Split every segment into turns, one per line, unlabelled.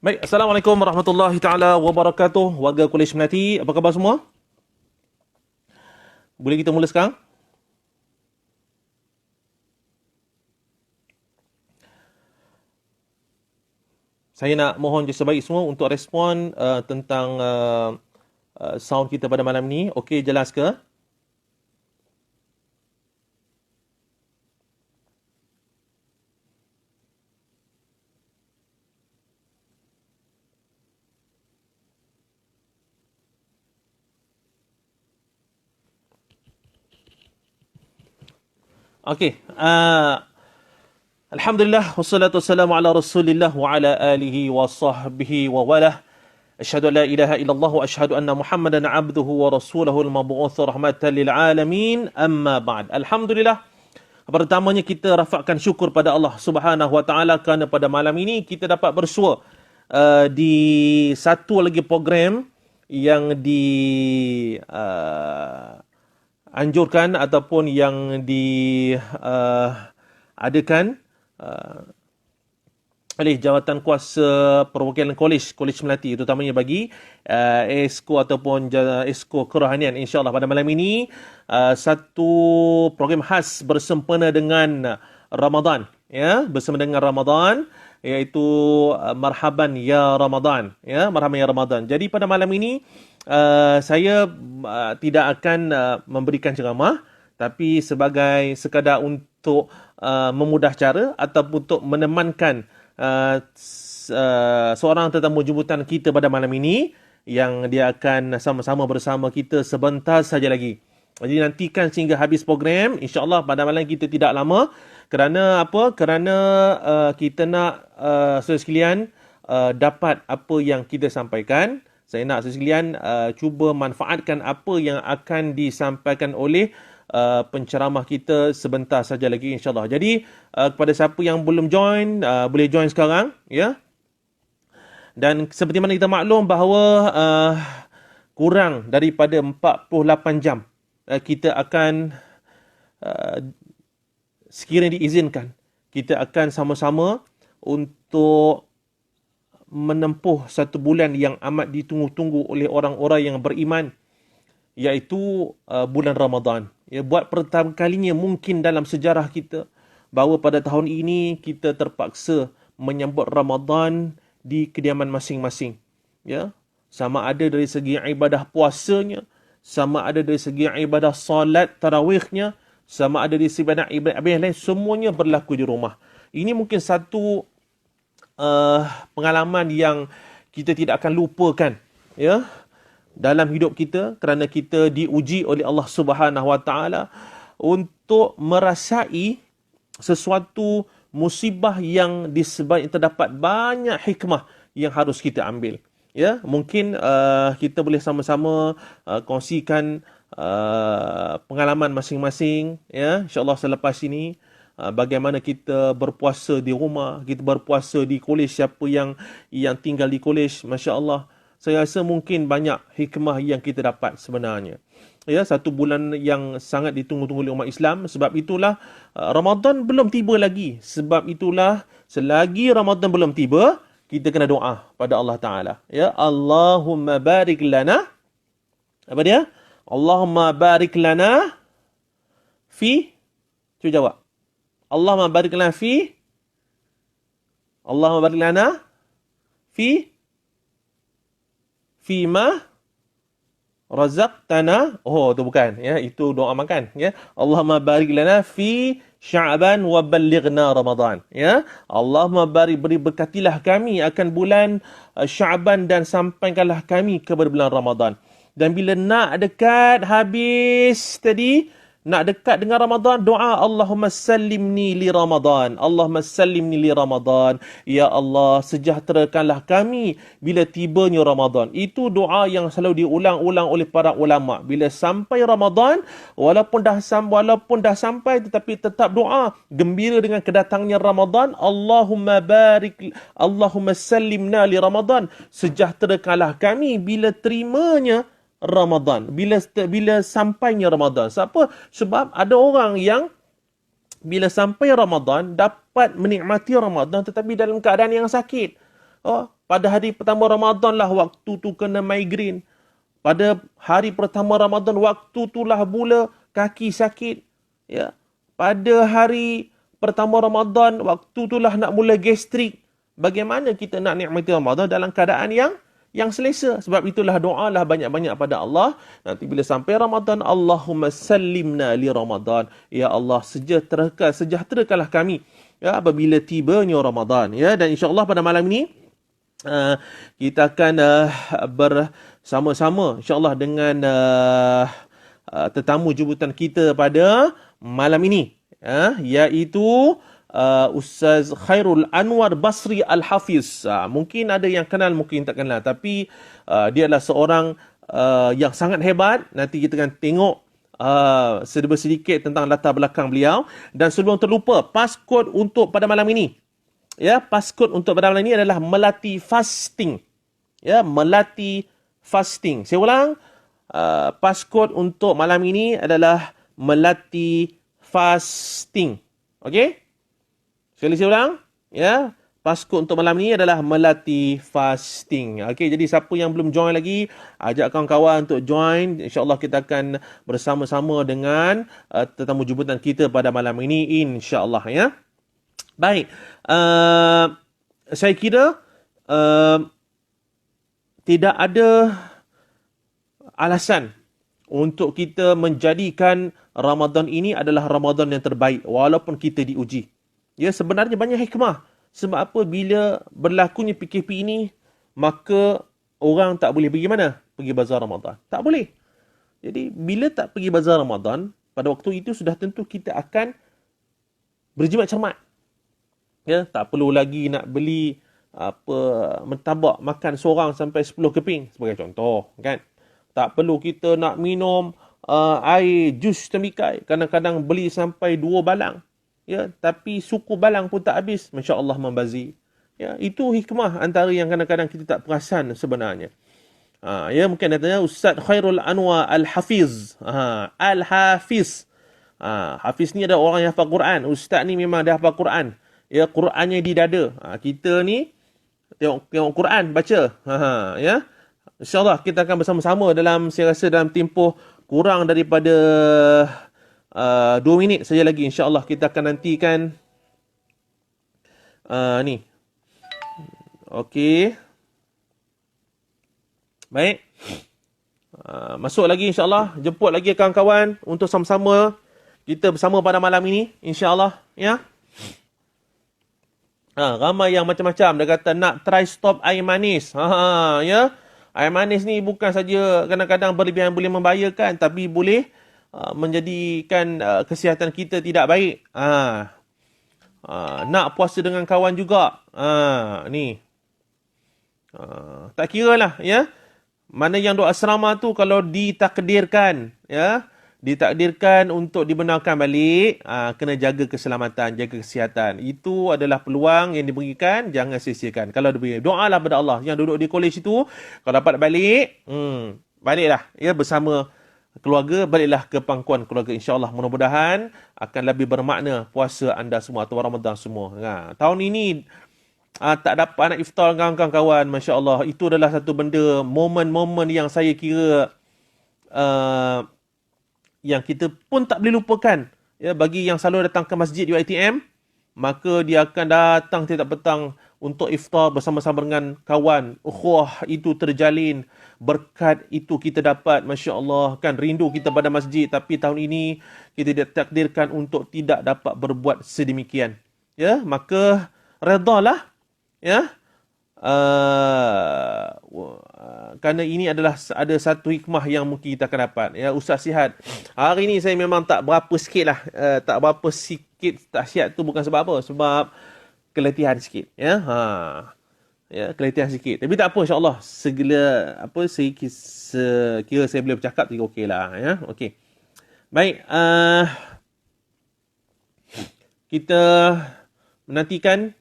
Baik, Assalamualaikum warahmatullahi taala wabarakatuh. Warga Kolej Melati, apa khabar semua? Boleh kita mula sekarang? Saya nak mohon jasa baik semua untuk respon tentang sound kita pada malam ni. Okey, jelas ke? Okey. Alhamdulillah wassalatu wassalamu ala Rasulillah wa ala alihi wa sahbihi wa walah. Asyhadu an la ilaha illallah wa asyhadu anna Muhammadan abduhu wa rasuluhu al-mab'uts rahmatan lil alamin. Amma ba'd. Alhamdulillah. Pertamanya kita rafakkan syukur pada Allah Subhanahu wa taala kerana pada malam ini kita dapat bersua di satu lagi program yang anjurkan ataupun yang adakan oleh jawatan kuasa perwakilan Kolej Melati, terutamanya bagi Esko ataupun Esko Kerohanian. InsyaAllah pada malam ini satu program khas bersempena dengan Ramadan, ya, bersama dengan Ramadan, iaitu Marhaban Ya Ramadan, ya, Marhaban Ya Ramadan. Jadi pada malam ini saya tidak akan memberikan ceramah, tapi sebagai sekadar untuk memudah cara ataupun untuk menemankan seorang tetamu jemputan kita pada malam ini yang dia akan sama-sama bersama kita sebentar saja lagi. Jadi nantikan sehingga habis program. InsyaAllah pada malam kita tidak lama. Kerana apa? Kerana kita nak saudara sekalian dapat apa yang kita sampaikan. Saya nak saudara sekalian cuba manfaatkan apa yang akan disampaikan oleh penceramah kita sebentar saja lagi, insyaAllah. Jadi kepada siapa yang belum join, boleh join sekarang, ya. Dan seperti mana kita maklum bahawa kurang daripada 48 jam kita akan sekiranya diizinkan, kita akan sama-sama untuk menempuh satu bulan yang amat ditunggu-tunggu oleh orang-orang yang beriman, iaitu bulan Ramadan. Ya, buat pertama kalinya mungkin dalam sejarah kita bahawa pada tahun ini kita terpaksa menyambut Ramadan di kediaman masing-masing. Ya, sama ada dari segi ibadah puasanya, sama ada dari segi ibadah solat tarawihnya, sama ada dari segi ibadah lain, semuanya berlaku di rumah. Ini mungkin satu pengalaman yang kita tidak akan lupakan, ya, dalam hidup kita, kerana kita diuji oleh Allah Subhanahu wa taala untuk merasai sesuatu musibah yang disebabkan terdapat banyak hikmah yang harus kita ambil. Ya, mungkin kita boleh sama-sama kongsikan pengalaman masing-masing, ya, insya-Allah selepas ini. Bagaimana kita berpuasa di rumah, kita berpuasa di kolej, siapa yang tinggal di kolej, masya-Allah. Saya rasa mungkin banyak hikmah yang kita dapat sebenarnya. Ya, satu bulan yang sangat ditunggu-tunggu oleh umat Islam. Sebab itulah Ramadan belum tiba lagi. Sebab itulah selagi Ramadan belum tiba, kita kena doa pada Allah Taala. Ya, Allahumma barik lana. Apa dia? Allahumma barik lana fi. Cuba jawab. Allahumma barik lana fi. Allahumma barik lana fi fima razaqtana. Oh, tu bukan, ya, itu doa makan, ya. Allahumma barik lana fi Sya'ban wa ballighna Ramadan, ya. Allahumma barik, beri berkatilah kami akan bulan Sya'ban dan sampaikanlah kami kepada bulan Ramadan. Dan bila nak dekat habis tadi, nak dekat dengan Ramadan, doa Allahumma sallimni li Ramadan. Allahumma sallimni li Ramadan. Ya Allah, sejahterakanlah kami bila tibanya Ramadan. Itu doa yang selalu diulang-ulang oleh para ulama. Bila sampai Ramadan, walaupun dah sampai tetapi tetap doa gembira dengan kedatangnya Ramadan. Allahumma barik, Allahumma sallimna li Ramadan. Sejahterakanlah kami bila terimanya Ramadan, bila sampainya Ramadan. Sebab ada orang yang bila sampai Ramadan dapat menikmati Ramadan tetapi dalam keadaan yang sakit. Oh, pada hari pertama Ramadan lah waktu tu kena migraine. Pada hari pertama Ramadan waktu itulah mula kaki sakit. Ya. Pada hari pertama Ramadan waktu itulah nak mula gastrik. Bagaimana kita nak nikmati Ramadan dalam keadaan yang selesa? Sebab itulah doalah banyak-banyak pada Allah. Nanti bila sampai Ramadan, Allahumma sallimna li Ramadan. Ya Allah, sejahterakanlah kami ya apabila tibanya Ramadan. Ya, dan insya-Allah pada malam ini kita akan bersama-sama insya-Allah dengan tetamu jemputan kita pada malam ini, iaitu Ustaz Khairul Anwar Basri Al-Hafiz. Mungkin ada yang kenal, mungkin tak kenal, tapi dia adalah seorang yang sangat hebat. Nanti kita akan tengok sedikit tentang latar belakang beliau. Dan sebelum terlupa, passcode untuk pada malam ini. Ya, passcode untuk pada malam ini adalah Melati Fasting. Ya, Melati Fasting. Saya ulang, passcode untuk malam ini adalah Melati Fasting. Okey? Sekali saya ulang, ya. Passcode untuk malam ini adalah Melati Fasting. Okey, jadi siapa yang belum join lagi, ajak kawan-kawan untuk join. InsyaAllah kita akan bersama-sama dengan tetamu jemputan kita pada malam ini, insyaAllah, ya. Baik, saya kira tidak ada alasan untuk kita menjadikan Ramadan ini adalah Ramadan yang terbaik walaupun kita diuji. Ya, sebenarnya banyak hikmah. Sebab apa? Bila berlakunya PKP ini, maka orang tak boleh pergi mana? Pergi bazar Ramadan. Tak boleh. Jadi, bila tak pergi bazar Ramadan, pada waktu itu sudah tentu kita akan berjimat cermat. Ya, tak perlu lagi nak beli martabak makan seorang sampai 10 keping sebagai contoh, kan? Tak perlu kita nak minum air jus temikai, kadang-kadang beli sampai 2 balang. Ya, tapi suku balang pun tak habis, masya-Allah membazir. Ya, itu hikmah antara yang kadang-kadang kita tak perasan sebenarnya. Ya, mungkin katanya Ustaz Khairul Anwar Al-Hafiz. Al-Hafiz. Hafiz ni ada orang yang hafal Quran. Ustaz ni memang dia hafal Quran. Ya, Qurannya di dada. Kita ni tengok Quran, baca. Ya. InsyaAllah kita akan bersama-sama saya rasa dalam tempoh kurang daripada 2 minit saja lagi. InsyaAllah kita akan nantikan ni. Okey. Baik. Masuk lagi insyaAllah. Jemput lagi kawan-kawan untuk sama-sama kita bersama pada malam ini. InsyaAllah. Ya. Ramai yang macam-macam. Dia kata nak try stop air manis. Ya. Air manis ni bukan saja kadang-kadang berlebihan boleh membahayakan, tapi boleh menjadikan kesihatan kita tidak baik. Nak puasa dengan kawan juga. Ni. Tak kira lah, ya. Mana yang duk asrama tu kalau ditakdirkan, ya, ditakdirkan untuk dibenarkan balik, kena jaga keselamatan, jaga kesihatan. Itu adalah peluang yang diberikan, jangan sia-siakan. Kalau diberi, doalah pada Allah. Yang duduk di kolej itu, kalau dapat balik, baliklah, ya, bersama keluarga, baliklah ke pangkuan keluarga. InsyaAllah, mudah-mudahan akan lebih bermakna puasa anda semua atau Ramadan semua. Tahun ini tak dapat nak iftar dengan kawan-kawan, Masya Allah. Itu adalah satu benda, momen-momen yang saya kira yang kita pun tak boleh lupakan. Ya, bagi yang selalu datang ke masjid UiTM, maka dia akan datang tiap petang untuk iftar bersama-sama dengan kawan. Ukhuwah itu terjalin, berkat itu kita dapat, Masya Allah. Kan rindu kita pada masjid, tapi tahun ini kita ditakdirkan untuk tidak dapat berbuat sedemikian. Ya, maka redalah. Ya, kerana ini adalah ada satu hikmah yang mungkin kita akan dapat. Ya, Ustaz sihat. Hari ini saya memang tak berapa sikit lah. Tak berapa sikit tak sihat tu bukan sebab apa. Sebab keletihan sikit. Ya, ya, keletihan sikit. Tapi tak apa, insyaAllah. Segala apa, sekira saya boleh bercakap, jadi okey lah. Ya, okey. Baik. Kita menantikan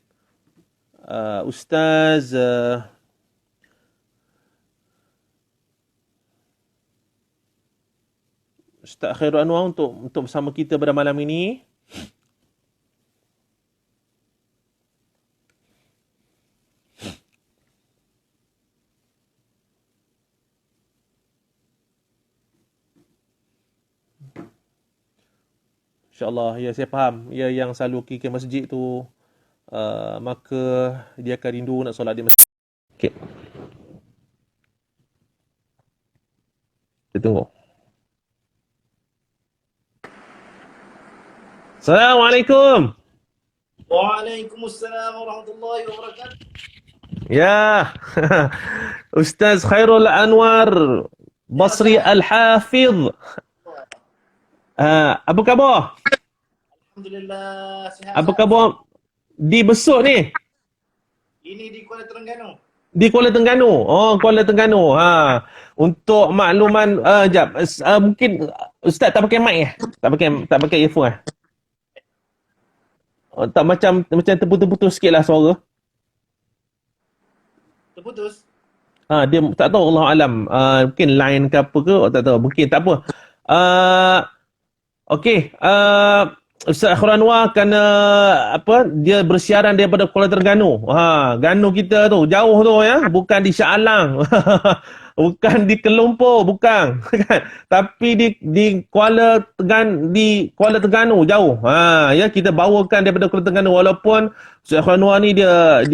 Ustaz Ustaz Khairul Anwar untuk bersama kita pada malam ini. InsyaAllah. Ya, saya faham. Ya, yang selalu pergi ke masjid tu, maka dia akan rindu nak solat di masjid. Okay, kita tunggu. Assalamualaikum.
Waalaikumsalam warahmatullahi wabarakatuh.
Ya, Ustaz Khairul Anwar Basri Al-Hafidh. Apa khabar?
Alhamdulillah sihat.
Apa khabar di Besut ni?
Ini di Kuala Terengganu.
Di Kuala Terengganu. Oh, Kuala Terengganu. Untuk makluman, jap. Mungkin Ustaz tak pakai mic tak pakai earphone eh? Oh, tak macam terputus-putus sikit lah suara.
Terputus.
Dia tak tahu, Allah alam. Mungkin line ke apa ke, tak tahu. Mungkin tak apa. Okey, Ustaz Khairul Anwar kena dia bersiaran daripada Kuala Terengganu. Ganu kita tu jauh tu ya, bukan di Shah Alam. Bukan di Kelumpo, bukan. Tapi di Kuala Terengganu jauh. Ya, kita bawakan daripada Kuala Terengganu, walaupun Ustaz Khairul Anwar ni dia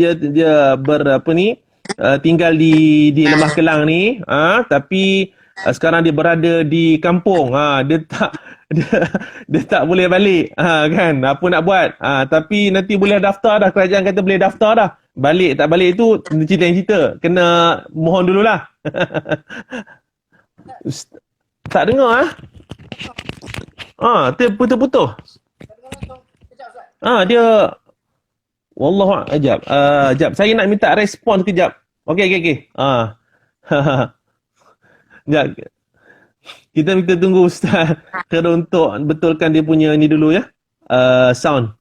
tinggal di Lembah Kelang ni, tapi sekarang dia berada di kampung. Dia tak boleh balik, kan, apa nak buat. Tapi nanti boleh daftar dah, kerajaan kata boleh daftar dah. Balik tak balik tu cerita, kena mohon dululah. Tak dengar putus-putus. Dia wallahu ajab. Jap, saya nak minta respon kejap. Okey. Jap. Kita tunggu Ustaz Khairul untuk betulkan dia punya ni dulu ya. Sound.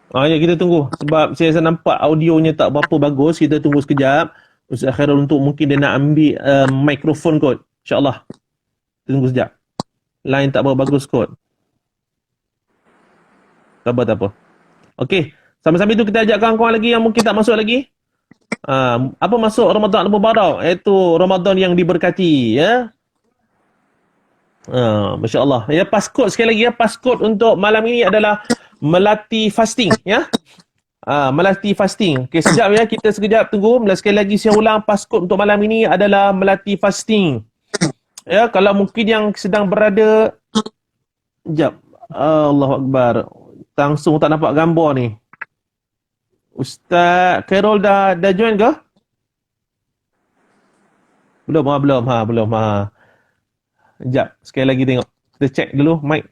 Ya, kita tunggu. Sebab saya rasa nampak audionya tak berapa bagus. Kita tunggu sekejap. Ustaz Khairul untuk mungkin dia nak ambil mikrofon kot. InsyaAllah. Kita tunggu sekejap. Line tak berapa bagus kot. Tak apa. Okey. Sambil-sambil tu kita ajak kawan-kawan lagi yang mungkin tak masuk lagi. Apa masuk Ramadan Al-Mubarak? Iaitu Ramadan yang diberkati. Ya. Masya Allah. Ya, passcode sekali lagi ya. Passcode untuk malam ini adalah Melati Fasting, ya. Melati Fasting. Okey, sekejap ya, kita sekejap tunggu. Sekali lagi saya ulang, passcode untuk malam ini adalah Melati Fasting. Ya, kalau mungkin yang sedang berada, sekejap. Allahu Akbar. Langsung tak nampak gambar ni. Ustaz Khairul dah join ke? Belum. Sekejap, sekali lagi tengok. Kita check dulu mic.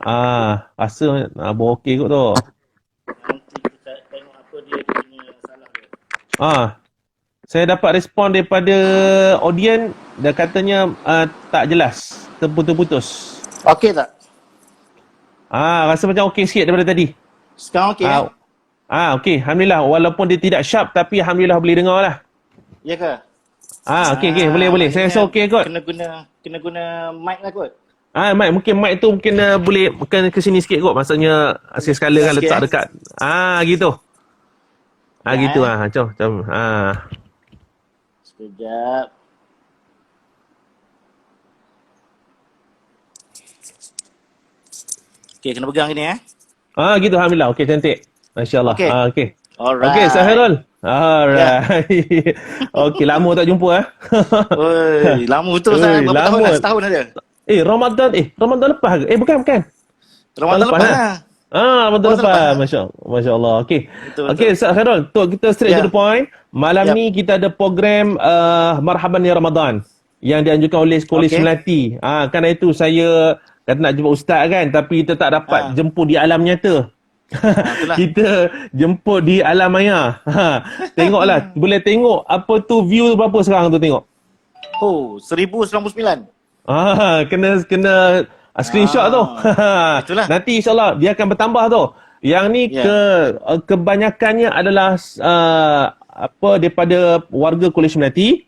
Rasa okey kot tu.
Nanti kita tengok apa dia punya salah dia.
Saya dapat respon daripada audien, dia katanya tak jelas, terputus-putus.
Okey tak?
Rasa macam okey sikit daripada tadi.
Sekarang okey kan?
Okey, alhamdulillah, walaupun dia tidak sharp tapi alhamdulillah boleh dengar lah.
Ya ke?
Okey, boleh. Saya rasa okey kot.
Kena guna mic lah kot.
Mic, mungkin mic tu mungkin boleh ke sini sikit kot. Maksudnya asyik skala kan letak dekat. Gitu. Gitu macam.
Sekejap. Okey, kena pegang gini
Gitu, alhamdulillah. Okey, cantik. Masya-Allah. Okey.
Alright.
Okey, Ustaz Khairul. Alright. Okey, lama tak jumpa
Oi, lama betul Ustaz. Berapa tahun dah? Setahun ada.
Ramadan lepas ke? Bukan.
Ramadan lepas lah.
Ramadan lepas. Masya-Allah. Okey. Okey, Ustaz Khairul, kita straight to the point. Malam ni kita ada program Marhaban ya Ramadan yang dianjurkan oleh Kolej Melati. Kan itu saya kata nak jumpa ustaz kan, tapi kita tak dapat jemput di alam nyata. Kita jemput di alam maya. Tengoklah, boleh tengok apa tu view berapa sekarang tu tengok.
1099.
Kena Screenshot tu.
Itulah.
Nanti insyaAllah dia akan bertambah tu. Yang ni kebanyakannya adalah daripada warga Kolej Melati.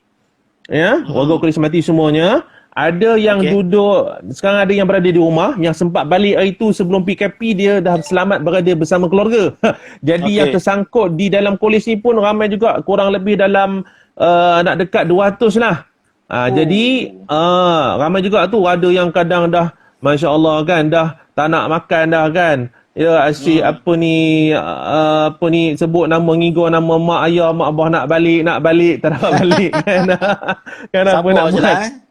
Ya, warga Kolej Melati semuanya. Ada yang duduk, sekarang ada yang berada di rumah, yang sempat balik hari tu sebelum PKP, dia dah selamat berada bersama keluarga. Jadi yang tersangkut di dalam kolej ni pun ramai juga, kurang lebih dalam nak dekat 200 lah. Jadi ramai juga tu, ada yang kadang dah Masya Allah kan, dah tak nak makan dah kan. Ya, asyik apa ni sebut nama, ngigo nama mak ayah, mak abah nak balik, tak dapat balik kan. Kan apa nak buat.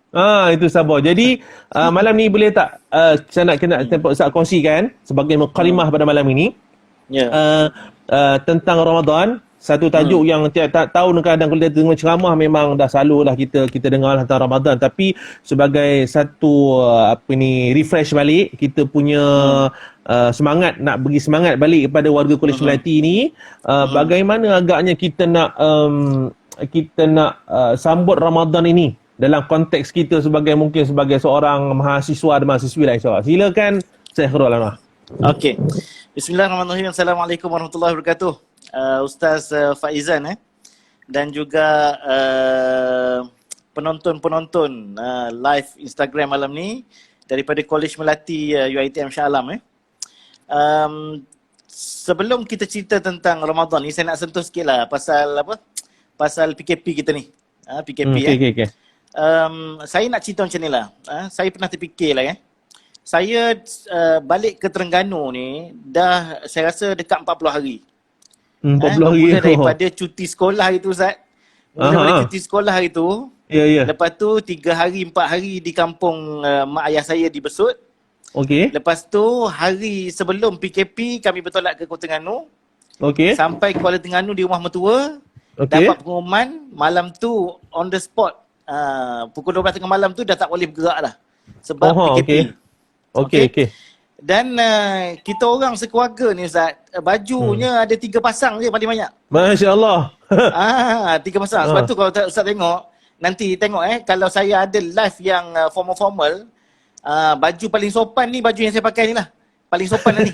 Itu sabar. Jadi malam ni boleh tak saya nak Ustaz kongsikan sebagai mukadimah pada malam ini tentang Ramadan. Satu tajuk yang tiap tahun kadang kalau kita dengar ceramah memang dah selalu lah kita dengar tentang Ramadan, tapi sebagai satu refresh balik kita punya semangat, nak bagi semangat balik kepada warga Kolej Melati ni, bagaimana agaknya kita nak sambut Ramadan ini dalam konteks kita mungkin sebagai seorang mahasiswa dan mahasiswi lah, insyaAllah. Silakan Syekh Khairul Anwar.
Okey. Bismillahirrahmanirrahim. Assalamualaikum warahmatullahi wabarakatuh. Ustaz Faizan dan juga penonton-penonton live Instagram malam ni daripada Kolej Melati UiTM Shah Alam. Sebelum kita cerita tentang Ramadan ni, saya nak sentuh sikit lah pasal PKP kita ni. PKP
Okay.
Saya nak cerita macam ni lah. Saya pernah terfikir lah saya balik ke Terengganu ni dah saya rasa dekat 40 hari.
40 hari.
Mula daripada cuti sekolah itu, Ustaz. Mula cuti sekolah itu. Lepas tu 3 hari 4 hari di kampung mak ayah saya di Besut. Lepas tu hari sebelum PKP kami bertolak ke Kota Terengganu. Sampai Kuala Terengganu di rumah mertua. Dapat pengumuman malam tu on the spot. Pukul 12 tengah malam tu dah tak boleh bergerak lah sebab PKP. Dan kita orang sekeluarga ni, Ustaz, bajunya ada 3 pasang je paling banyak.
Masya Allah.
3 pasang. Sebab tu kalau Ustaz tengok, nanti tengok kalau saya ada live yang formal-formal, baju paling sopan ni baju yang saya pakai ni lah. Paling sopan lah ni.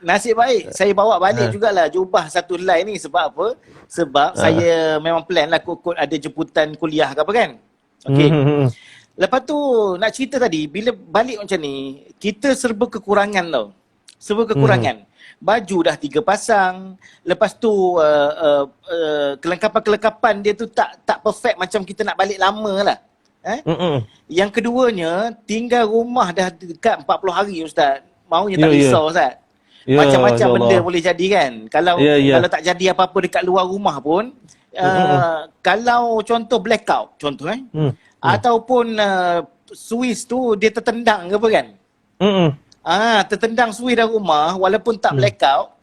Nasib baik saya bawa balik jugalah jubah satu line ni. Sebab apa? Sebab saya memang plan lah kot ada jemputan kuliah ke apa kan. Lepas tu nak cerita tadi, bila balik macam ni, kita serba kekurangan tau. Serba kekurangan. Baju dah 3 pasang. Lepas tu kelengkapan-kelengkapan dia tu tak perfect macam kita nak balik lama lah. Yang keduanya, tinggal rumah dah dekat 40 hari, Ustaz. Maunya tak risau, Ustaz. Macam-macam benda boleh jadi kan. Kalau tak jadi apa-apa dekat luar rumah pun, kalau contoh blackout, ataupun Swiss tu dia tertendang ke apa kan? Tertendang Swiss dalam rumah walaupun tak blackout,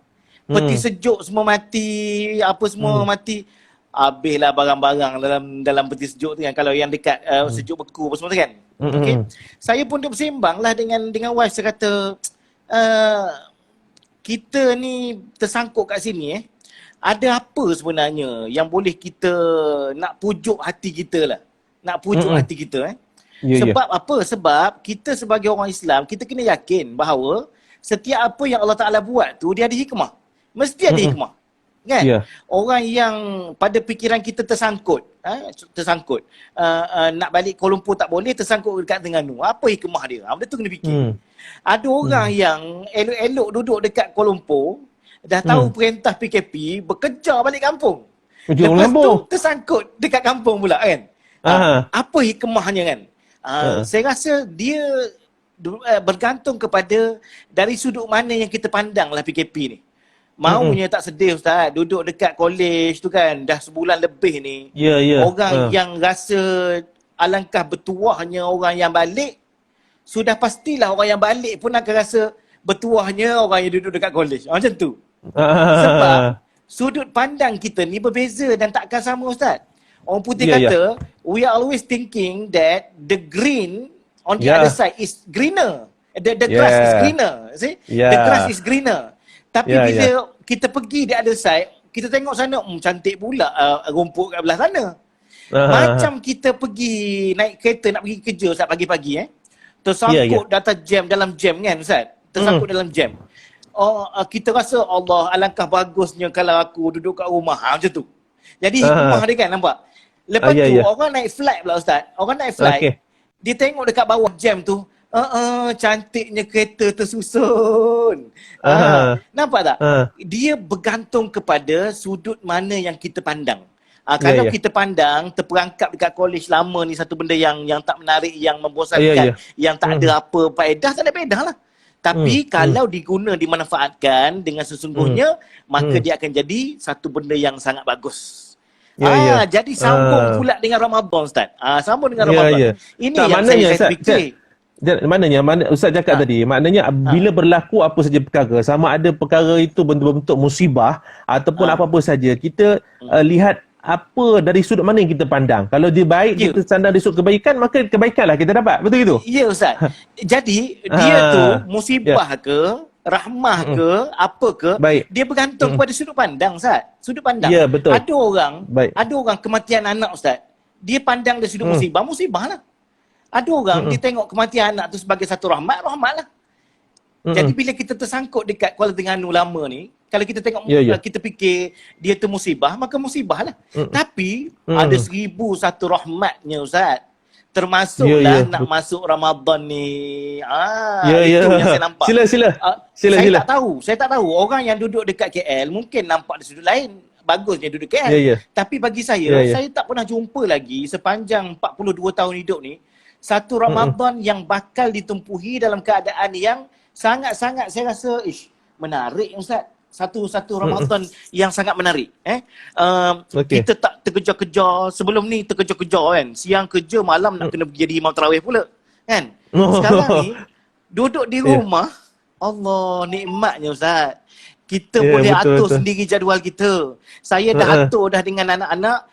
peti sejuk semua mati, apa semua mati. Habislah barang-barang dalam peti sejuk tu kan, kalau yang dekat sejuk beku apa semua tu kan. Saya pun duk bersembang lah dengan wife. Saya kata kita ni tersangkut kat sini ada apa sebenarnya yang boleh kita nak pujuk hati kita lah. Nak pujuk hati kita sebab apa? Sebab kita sebagai orang Islam, kita kena yakin bahawa setiap apa yang Allah Ta'ala buat tu dia ada hikmah. Mesti ada hikmah. Kan? Orang yang pada fikiran kita tersangkut, nak balik Kuala Lumpur tak boleh, tersangkut dekat Terengganu. Apa hikmah dia? Benda tu kena fikir. Ada orang yang elok-elok duduk dekat Kuala Lumpur, dah tahu perintah PKP, bekerja balik kampung. Lepas tu tersangkut dekat kampung pula kan. Apa hikmahnya kan? Saya rasa dia bergantung kepada dari sudut mana yang kita pandang lah PKP ni. Maunya tak sedih, Ustaz, duduk dekat kolej tu kan dah sebulan lebih ni. Orang yang rasa alangkah bertuahnya orang yang balik, sudah pastilah orang yang balik pun akan rasa bertuahnya orang yang duduk dekat kolej. Macam tu. Sebab sudut pandang kita ni berbeza dan takkan sama, Ustaz. Orang putih kata, we are always thinking that the green on the other side is greener. The grass is greener. See? The grass is greener. Tapi bila kita pergi the other side, kita tengok sana, cantik pula rumput kat belah sana. Macam kita pergi naik kereta nak pergi kerja saat pagi-pagi tersangkut data jam, dalam jam kan Ustaz? Tersangkut dalam jam. Kita rasa Allah, alangkah bagusnya kalau aku duduk kat rumah. Macam tu. Jadi hikmah dia kan, nampak? Lepas tu orang naik flight pula Ustaz. Orang naik flight. Dia tengok dekat bawah jam tu. Cantiknya kereta tersusun. Nampak tak? Dia bergantung kepada sudut mana yang kita pandang. Kalau kita pandang terperangkap dekat kolej lama ni satu benda yang tak menarik, yang membosankan, yang tak ada apa faedah, tak ada faedah lah. Tapi kalau dimanfaatkan dengan sesungguhnya, maka dia akan jadi satu benda yang sangat bagus. Jadi sambung pula dengan Ramadan Ustaz. Sambung dengan Ramadan. Ini tak, yang saya fikir.
Maknanya Ustaz cakap tadi, maknanya bila berlaku apa saja perkara, sama ada perkara itu bentuk musibah ataupun apa-apa saja, kita lihat apa dari sudut mana yang kita pandang. Kalau dia baik, kita sandang dari sudut kebaikan, maka kebaikanlah kita dapat. Betul itu?
Ya Ustaz. Jadi dia tu musibah ke, rahmah ke, apa ke, dia bergantung pada sudut pandang Ustaz. Sudut pandang.
Ya, betul.
Ada orang kematian anak Ustaz, dia pandang dari sudut musibah lah. Ada orang dia tengok kematian anak tu sebagai satu rahmat lah. Jadi bila kita tersangkut dekat Kuala Terengganu lama ni, kalau kita tengok, kita fikir dia tu musibah, maka musibah lah. Tapi ada 1001 rahmatnya Ustaz. Termasuklah nak masuk Ramadan ni. Itu yang saya nampak.
Sila.
Saya tak tahu. Orang yang duduk dekat KL mungkin nampak di sudut lain. Bagusnya duduk KL. Tapi bagi saya, saya tak pernah jumpa lagi sepanjang 42 tahun hidup ni, satu Ramadan yang bakal ditumpuhi dalam keadaan yang sangat-sangat saya rasa menarik Ustaz. Satu Ramadan yang sangat menarik. Kita tak terkejar-kejar. Sebelum ni terkejar-kejar kan. Siang kerja, malam nak kena jadi imam tarawih pula. Kan? Sekarang ni, duduk di rumah, Allah nikmatnya Ustaz. Kita boleh atur sendiri jadual kita. Saya dah atur dah dengan anak-anak.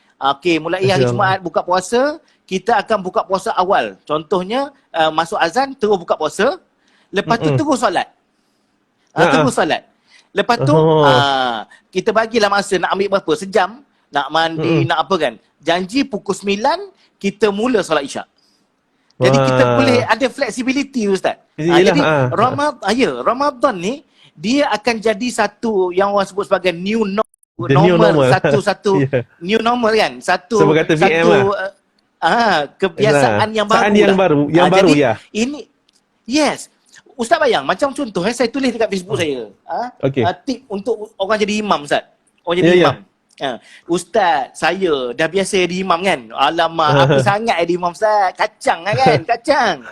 Mulai hari Jumaat buka puasa, kita akan buka puasa awal. Contohnya, masuk azan, terus buka puasa. Lepas tu terus solat. Terus solat. Lepas tu, kita bagilah masa nak ambil berapa? Sejam, nak mandi, nak apa kan. Janji pukul 9, kita mula solat isyak. Jadi kita boleh ada flexibility Ustaz. Jadi Ramadan ni, dia akan jadi satu yang orang sebut sebagai new normal. Satu new normal kan. Satu kebiasaan yang baru. Yang baru ya. Ini, yes. Ustaz bayang, macam contoh saya tulis dekat Facebook saya. Tip untuk orang jadi imam Ustaz. Orang jadi imam. Ustaz, saya dah biasa jadi imam kan. Alamak, apa sangat jadi imam Ustaz. Kacang kan, kacang.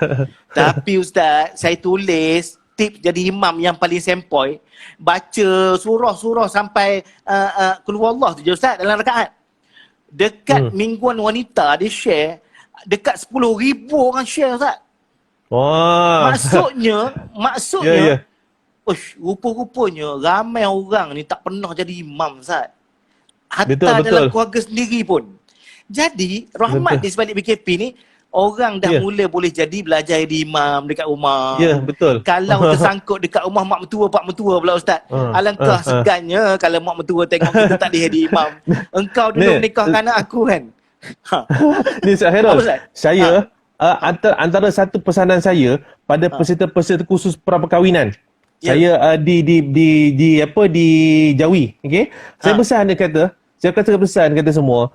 Tapi Ustaz, saya tulis tip jadi imam yang paling sempoi. Baca surah-surah sampai keluar Allah tu je Ustaz dalam rakaat. Dekat mingguan wanita dia share, dekat 10,000 orang share Ustaz. Maksudnya rupa-rupanya ramai orang ni tak pernah jadi imam Ustaz. Hatta dalam keluarga sendiri pun. Jadi rahmat di sebalik PKP ni, orang dah mula boleh jadi belajar jadi imam dekat rumah. Kalau tersangkut dekat rumah mak mertua pula Ustaz. Alangkah segannya kalau mak mertua tengok kita tak boleh jadi imam. Engkau dulu nikahkan anak aku kan.
Ni Ustaz Hairul, saya antara satu pesanan saya pada peserta-peserta khusus perkahwinan. Saya di Jawi, okey. Saya pesan kata semua,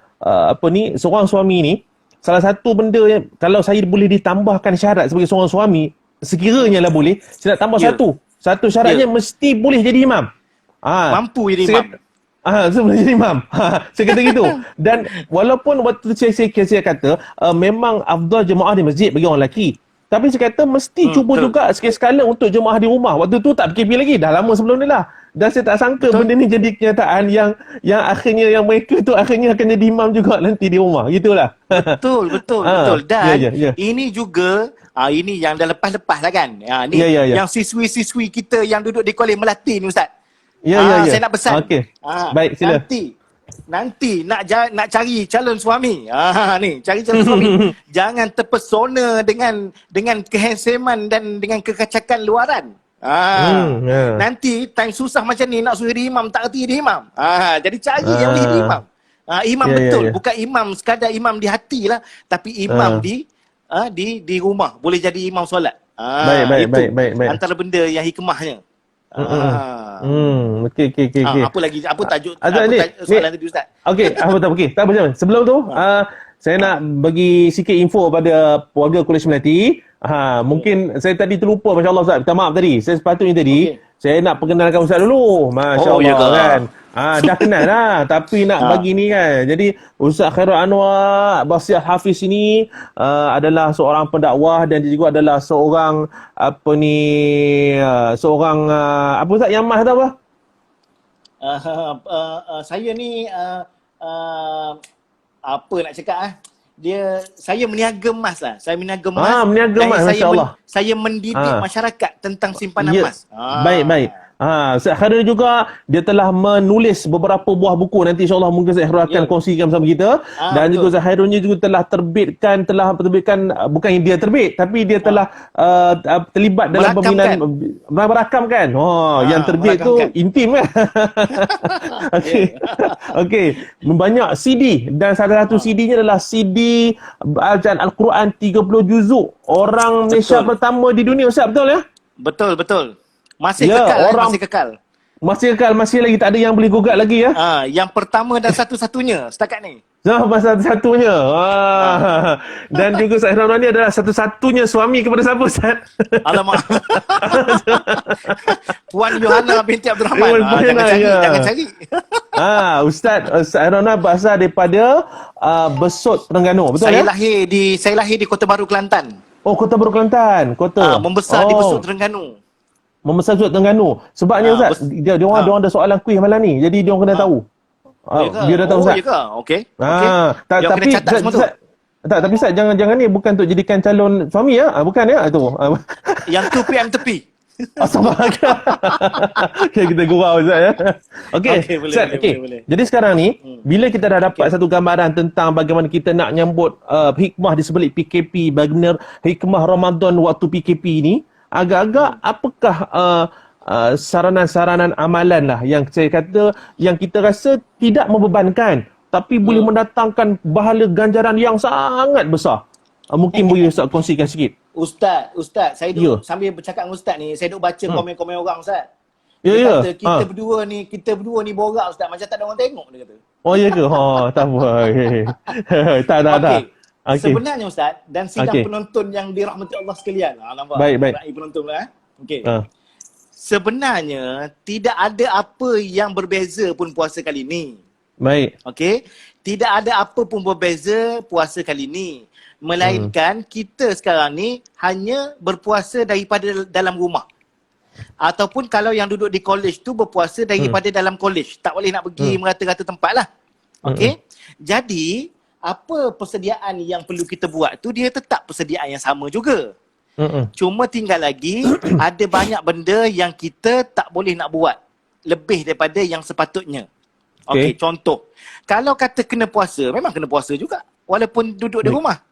seorang suami ni, salah satu benda yang kalau saya boleh ditambahkan syarat sebagai seorang suami, sekiranya lah boleh, saya nak tambah satu syaratnya mesti boleh jadi imam.
Mampu jadi imam.
Saya boleh jadi imam. Saya kata gitu. Dan walaupun waktu saya kata memang afdal jemaah di masjid bagi orang lelaki. Tapi saya kata mesti cuba juga sekali-sekala untuk jemaah di rumah. Waktu tu tak PKP lagi. Dah lama sebelum ni lah. Dan saya tak sangka benda ni jadi kenyataan yang akhirnya yang mereka tu akhirnya akan jadi imam juga nanti di rumah. Gitulah. Betul.
Dan ini juga ini yang dah lepas-lepas lah kan. Yang siswi-siswi kita yang duduk di Kuala Melati ni Ustaz. Saya nak pesan.
Baik, sila.
Nanti nak cari calon suami. Ni, cari calon suami. Jangan terpesona dengan kehansaman dan dengan kekacakan luaran. Nanti time susah macam ni nak suruh jadi imam, tak erti jadi imam. Jadi cari yang boleh jadi imam. Imam betul, bukan imam sekadar imam di hati lah, tapi imam di di rumah boleh jadi imam solat. Itu
Baik.
antara benda yang hikmahnya.
Okey.
Apa lagi? Apa tajuk
Azad ni,
soalan tadi Ustaz?
okey, apa tak okey. Tak apa. Sebelum tu, saya nak bagi sikit info pada warga Kolej Melati. Mungkin saya tadi terlupa, masya-Allah Ustaz. Minta maaf tadi. Saya sepatutnya tadi saya nak perkenalkan Ustaz dulu. Masya-Allah kan. Dah kenal lah, tapi nak bagi ni kan. Jadi Ustaz Khairul Anwar Basiar Hafiz ini adalah seorang pendakwah dan dia juga adalah seorang apa Ustaz yang mas tu apa?
Saya ni apa nak cakap saya meniaga emas lah. Saya meniaga emas.
Meniaga emas, masya-Allah.
Saya mendidik masyarakat tentang simpanan emas.
Baik. Ustaz Khairul juga dia telah menulis beberapa buah buku, nanti insya-Allah mungkin Ustaz Khairul akan kongsikan bersama kita. Dan betul. Juga Ustaz Khairul ni juga telah terbitkan bukan yang dia terbit, tapi dia telah terlibat dalam pembinaan merakamkan. Yang terbit tu intim kan. Okey. Banyak CD dan salah satu CD-nya adalah CD bacaan Al-Quran 30 juzuk. Orang Malaysia pertama di dunia, Ustaz, betul ya?
Betul. Masih kekal.
Masih lagi, tak ada yang boleh gugat lagi ya.
Yang pertama dan satu-satunya setakat ni.
Satu-satunya. Dan juga Ustaz Khairul ni adalah satu-satunya suami kepada siapa, Ustaz?
Alamak. Puan Yohana binti Abdul Rahman. Jangan cari.
Ustaz Khairul berasal daripada Besut, Terengganu, betul
saya
ya?
Saya lahir di Kota Baru, Kelantan.
Oh, Kota Baru, Kelantan.
Membesar di Besut, Terengganu.
Membesar Besut, Terengganu. Sebabnya Ustaz, dia orang ada soalan kuis malam ni. Jadi dia orang kena tahu. Dia dah tahu Ustaz.
Ya ke? Okey.
Tapi tapi Ustaz, jangan ni bukan untuk jadikan calon suami ya. Bukan ya tu.
Yang tu PM tepi.
Sama. Okey, kita gurau Ustaz ya. Okey. Boleh. Jadi sekarang ni bila kita dah dapat satu gambaran tentang bagaimana kita nak nyambut hikmah di sebalik PKP, bagaimana hikmah Ramadan waktu PKP ni, agak-agak apakah saranan-saranan amalan lah yang saya kata yang kita rasa tidak membebankan tapi boleh mendatangkan pahala ganjaran yang sangat besar. Mungkin boleh Ustaz kongsikan sikit.
Ustaz, saya duduk sambil bercakap dengan Ustaz ni, saya duduk baca komen-komen orang Ustaz. Dia kata kita berdua ni borak Ustaz, macam tak ada orang tengok, dia kata. Oh
ya ke? Tak apa. Tak.
Okay. Sebenarnya Ustaz dan sidang penonton yang dirahmati Allah sekalian. Nampak?
Baik.
Penonton lah. Okey. Sebenarnya tidak ada apa yang berbeza pun puasa kali ni.
Baik.
Okey. Tidak ada apa pun berbeza puasa kali ni. Melainkan kita sekarang ni hanya berpuasa daripada dalam rumah. Ataupun kalau yang duduk di kolej tu berpuasa daripada dalam kolej. Tak boleh nak pergi merata-rata tempat lah. Okey. Jadi apa persediaan yang perlu kita buat tu dia tetap persediaan yang sama juga. Cuma tinggal lagi ada banyak benda yang kita tak boleh nak buat lebih daripada yang sepatutnya. Okey, contoh. Kalau kata kena puasa, memang kena puasa juga walaupun duduk di rumah.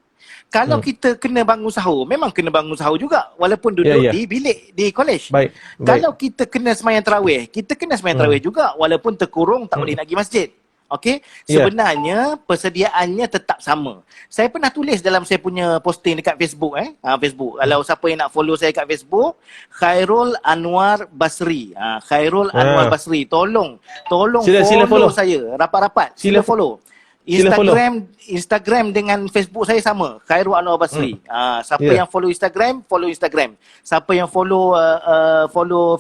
Kalau kita kena bangun sahur, memang kena bangun sahur juga walaupun duduk di bilik di kolej. Kalau kita kena sembahyang tarawih, kita kena sembahyang tarawih juga walaupun terkurung tak boleh nak pergi masjid. Okey, sebenarnya persediaannya tetap sama. Saya pernah tulis dalam saya punya posting dekat Facebook Facebook. Kalau siapa yang nak follow saya kat Facebook, Khairul Anwar Basri. Khairul Anwar Basri. Tolong sila follow saya rapat-rapat. Sila follow. Instagram dengan Facebook saya sama, Khairul Anwar Basri. Siapa yang follow Instagram. Siapa yang follow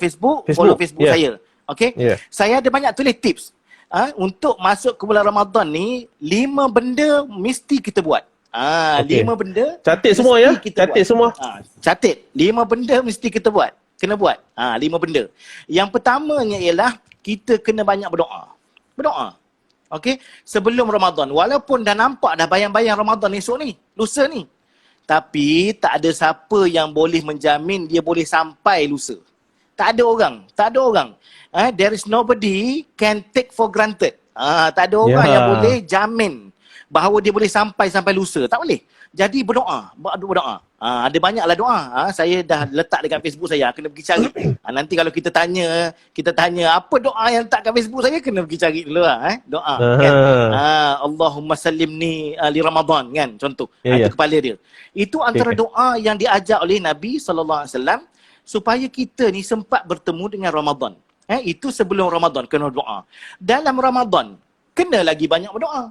Facebook, follow Facebook saya. Okey? Saya ada banyak tulis tips. Untuk masuk ke bulan Ramadan ni, 5 benda mesti kita buat. 5 benda.
Catat semua ya? Catat semua.
Catat. 5 benda mesti kita buat. Kena buat. 5 benda. Yang pertamanya ialah kita kena banyak berdoa. Okey? Sebelum Ramadan. Walaupun dah nampak dah bayang-bayang Ramadan esok ni, lusa ni. Tapi tak ada siapa yang boleh menjamin dia boleh sampai lusa. Tak ada orang. There is nobody can take for granted. Tak ada orang yang boleh jamin bahawa dia boleh sampai lusa. Tak boleh. Jadi berdoa. Ada banyaklah doa. Saya dah letak dekat Facebook saya, kena pergi cari. Nanti kalau kita tanya apa doa yang letak kat Facebook saya, kena pergi cari dulu doa kan. Allahumma sallimni li Ramadan kan, contoh. Itu kepala dia. Itu antara doa yang diajar oleh Nabi SAW supaya kita ni sempat bertemu dengan Ramadan. Itu sebelum Ramadan kena doa. Dalam Ramadan kena lagi banyak berdoa.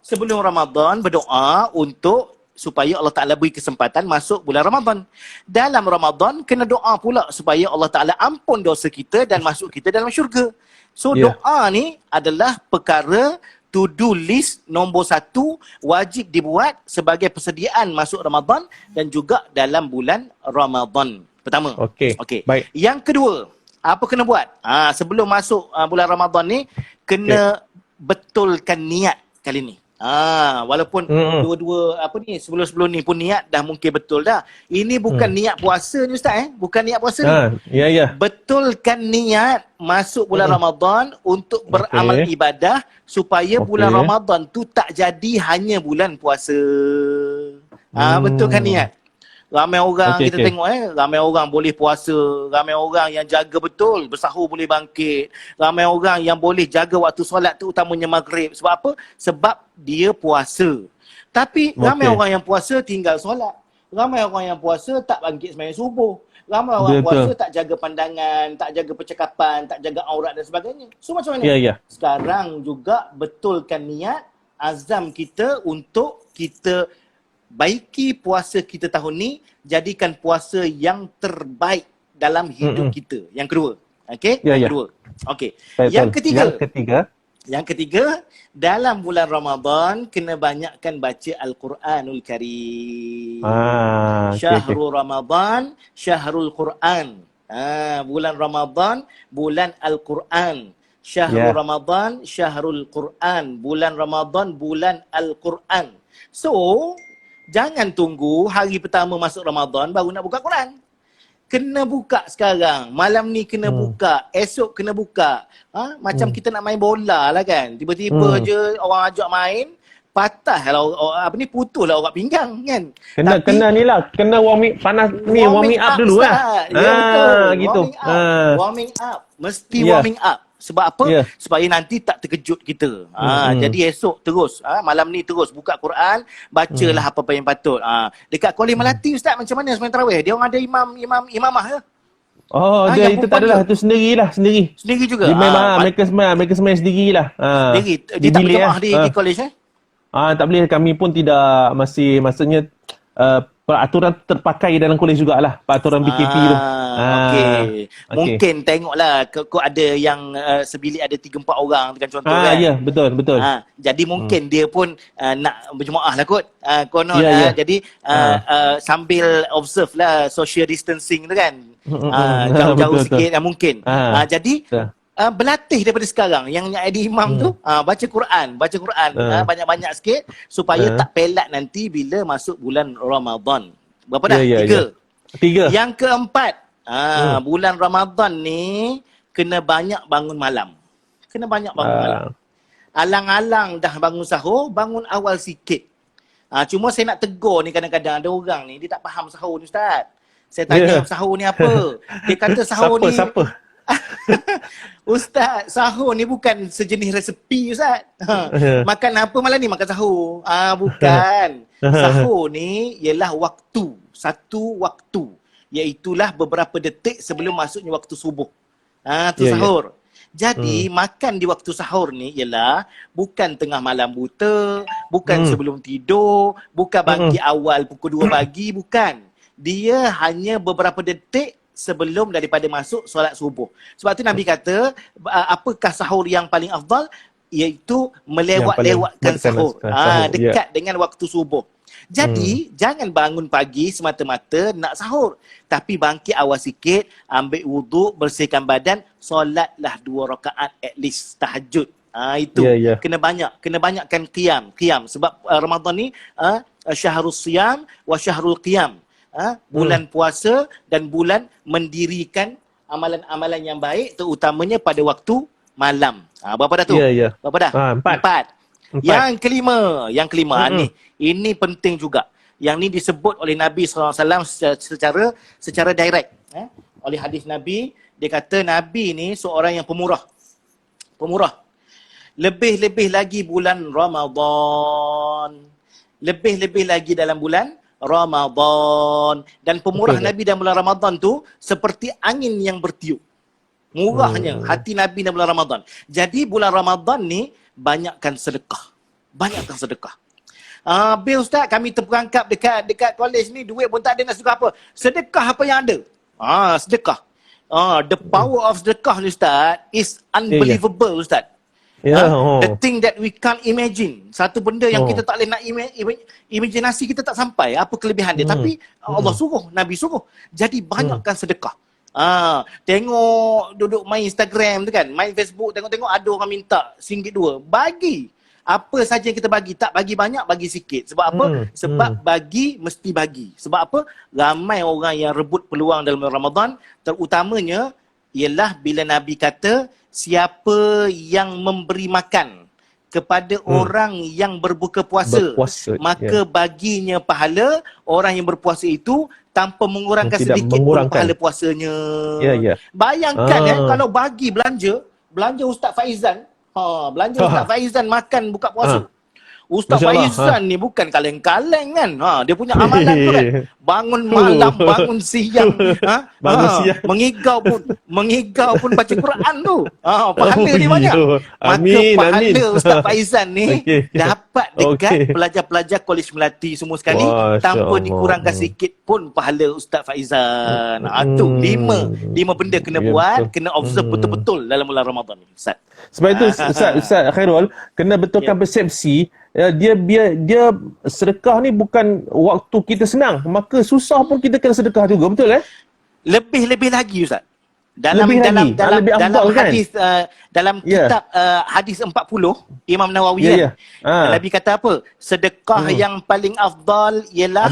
Sebelum Ramadan berdoa untuk supaya Allah Ta'ala beri kesempatan masuk bulan Ramadan. Dalam Ramadan kena doa pula supaya Allah Ta'ala ampun dosa kita dan masuk kita dalam syurga. So doa ni adalah perkara to-do list nombor 1 wajib dibuat sebagai persediaan masuk Ramadan dan juga dalam bulan Ramadan. Pertama.
Okey.
Baik. Yang kedua, apa kena buat? Sebelum masuk bulan Ramadan ni, kena betulkan niat kali ni. Walaupun dua-dua sebelum ni pun niat dah mungkin betul dah. Ini bukan niat puasa ni Ustaz Bukan niat puasa ni. Betulkan niat masuk bulan Ramadan untuk beramal ibadah supaya bulan Ramadan tu tak jadi hanya bulan puasa. Betulkan niat. Ramai orang kita tengok ramai orang boleh puasa, ramai orang yang jaga betul, bersahur boleh bangkit. Ramai orang yang boleh jaga waktu solat tu utamanya maghrib. Sebab apa? Sebab dia puasa. Tapi ramai orang yang puasa tinggal solat. Ramai orang yang puasa tak bangkit sembahyang subuh. Ramai orang puasa tak jaga pandangan, tak jaga percakapan, tak jaga aurat dan sebagainya. So macam mana? Sekarang juga betulkan niat, azam kita untuk kita baiki puasa kita tahun ni, jadikan puasa yang terbaik dalam hidup kita. Yang kedua. Yang kedua. Yang ketiga, dalam bulan Ramadan kena banyakkan baca Al-Quranul Karim. Syahrul Ramadan, Syahrul Quran. Bulan Ramadan, bulan Al-Quran. Syahrul Ramadan, Syahrul Quran. Bulan Ramadan, bulan Al-Quran. So, jangan tunggu hari pertama masuk Ramadan baru nak buka Quran. Kena buka sekarang. Malam ni kena buka. Esok kena buka. Macam kita nak main bola lah kan. Tiba-tiba je orang ajak main. Patah lah, putus lah orat pinggang kan.
Kena ni lah. Kena warming up dulu lah.
Gitu. Warming up. Mesti warming up. Sebab apa? Supaya nanti tak terkejut kita. Jadi esok terus, malam ni terus buka Quran, bacalah apa-apa yang patut. Dekat Kuala Melati Ustaz, macam mana sembang tarawih? Dia orang ada imamah ke?
Dia itu tak adalah, itu sendiri.
Sendiri juga.
Mereka sembahyang sendirilah.
Sendiri. Dia tak berjemaah di college
tak boleh, kami pun tidak maksudnya peraturan terpakai dalam kolej jugalah, peraturan BKP tu.
Mungkin tengoklah kau ada yang sebilik ada 3-4 orang kan contoh kan.
Betul.
Jadi mungkin dia pun nak berjemaah lah kot. Konon jadi sambil observe lah social distancing tu kan. Jauh-jauh sikit mungkin. Jadi berlatih daripada sekarang yang ada imam tu baca Quran banyak-banyak sikit supaya tak pelat nanti bila masuk bulan Ramadan. Berapa dah? 3. Yang keempat, bulan Ramadan ni kena banyak bangun malam. Alang-alang dah bangun sahur, bangun awal sikit. Cuma saya nak tegur ni, kadang-kadang ada orang ni dia tak faham sahur ni Ustaz. Saya tanya sahur ni apa? Dia kata sahur ni
Siapa?
Ustaz, sahur ni bukan sejenis resepi Ustaz. Makan apa malam ni? Makan sahur. Bukan. Sahur ni ialah waktu. Satu waktu. Iaitulah beberapa detik sebelum masuknya waktu subuh. Tu sahur. Jadi makan di waktu sahur ni ialah bukan tengah malam buta, bukan sebelum tidur, bukan bangkit awal pukul 2 pagi, bukan. Dia hanya beberapa detik sebelum daripada masuk solat subuh. Sebab tu Nabi kata, apakah sahur yang paling afdal? Iaitu melewat-lewatkan sahur. Dekat dengan waktu subuh. Jadi, jangan bangun pagi semata-mata nak sahur. Tapi bangkit awal sikit, ambil wuduk, bersihkan badan, solatlah 2 rakaat at least, tahajud. Itu. Kena banyakkan qiyam. Sebab Ramadan ni, syahrul siyam wa syahrul qiyam. Bulan puasa dan bulan mendirikan amalan-amalan yang baik, terutamanya pada waktu malam. Berapa dah tu? Berapa dah? 4.
4.
Yang kelima ni, ini penting juga. Yang ni disebut oleh Nabi SAW secara direct. Oleh hadis Nabi, dia kata Nabi ni seorang yang pemurah. Lebih-lebih lagi bulan Ramadan. Lebih-lebih lagi dalam bulan Ramadan. Dan pemurah Nabi dalam bulan Ramadan tu seperti angin yang bertiup. Murahnya hati Nabi dalam bulan Ramadan. Jadi bulan Ramadan ni banyakkan sedekah. Bil Ustaz, kami terperangkap dekat kolej ni, duit pun tak ada, nak sedekah apa? Sedekah apa yang ada? Sedekah. The power of sedekah ni Ustaz is unbelievable Ustaz. The thing that we can't imagine. Satu benda yang kita tak boleh nak imajinasi, kita tak sampai apa kelebihan dia. Tapi Allah suruh, Nabi suruh. Jadi banyakkan sedekah. Tengok duduk main Instagram tu kan, main Facebook, tengok ada orang minta RM1 2. Bagi. Apa saja yang kita bagi, tak bagi banyak, bagi sikit. Sebab apa? Sebab bagi mesti bagi. Sebab apa? Ramai orang yang rebut peluang dalam Ramadan, terutamanya ialah bila Nabi kata siapa yang memberi makan kepada orang yang berbuka puasa, maka baginya pahala orang yang berpuasa itu tanpa mengurangkan sedikit pun pahala puasanya. Bayangkan kalau bagi belanja Ustaz Faizan, Ustaz Faizan makan buka puasa. Ustaz Faizan ni bukan kaleng-kaleng kan. Dia punya amalan tu kan. Bangun malam, bangun siang, mengigau pun baca Quran tu. Pahala dia banyak. Maka pahala Ustaz Faizan ni dapat dekat pelajar-pelajar Kolej Melati semua sekali tanpa dikurangkan sikit pun pahala Ustaz Faizan. Tu lima benda kena buat, kena observe betul-betul dalam bulan Ramadan ni, Ustaz.
Sebab itu Ustaz Khairul kena betulkan persepsi. Dia sedekah ni bukan waktu kita senang, maka susah pun kita kena sedekah juga, betul
Lebih-lebih lagi Ustaz. Dalam hadis dalam kitab hadis 40 Imam Nawawi Nabi kata apa? Sedekah yang paling afdal ialah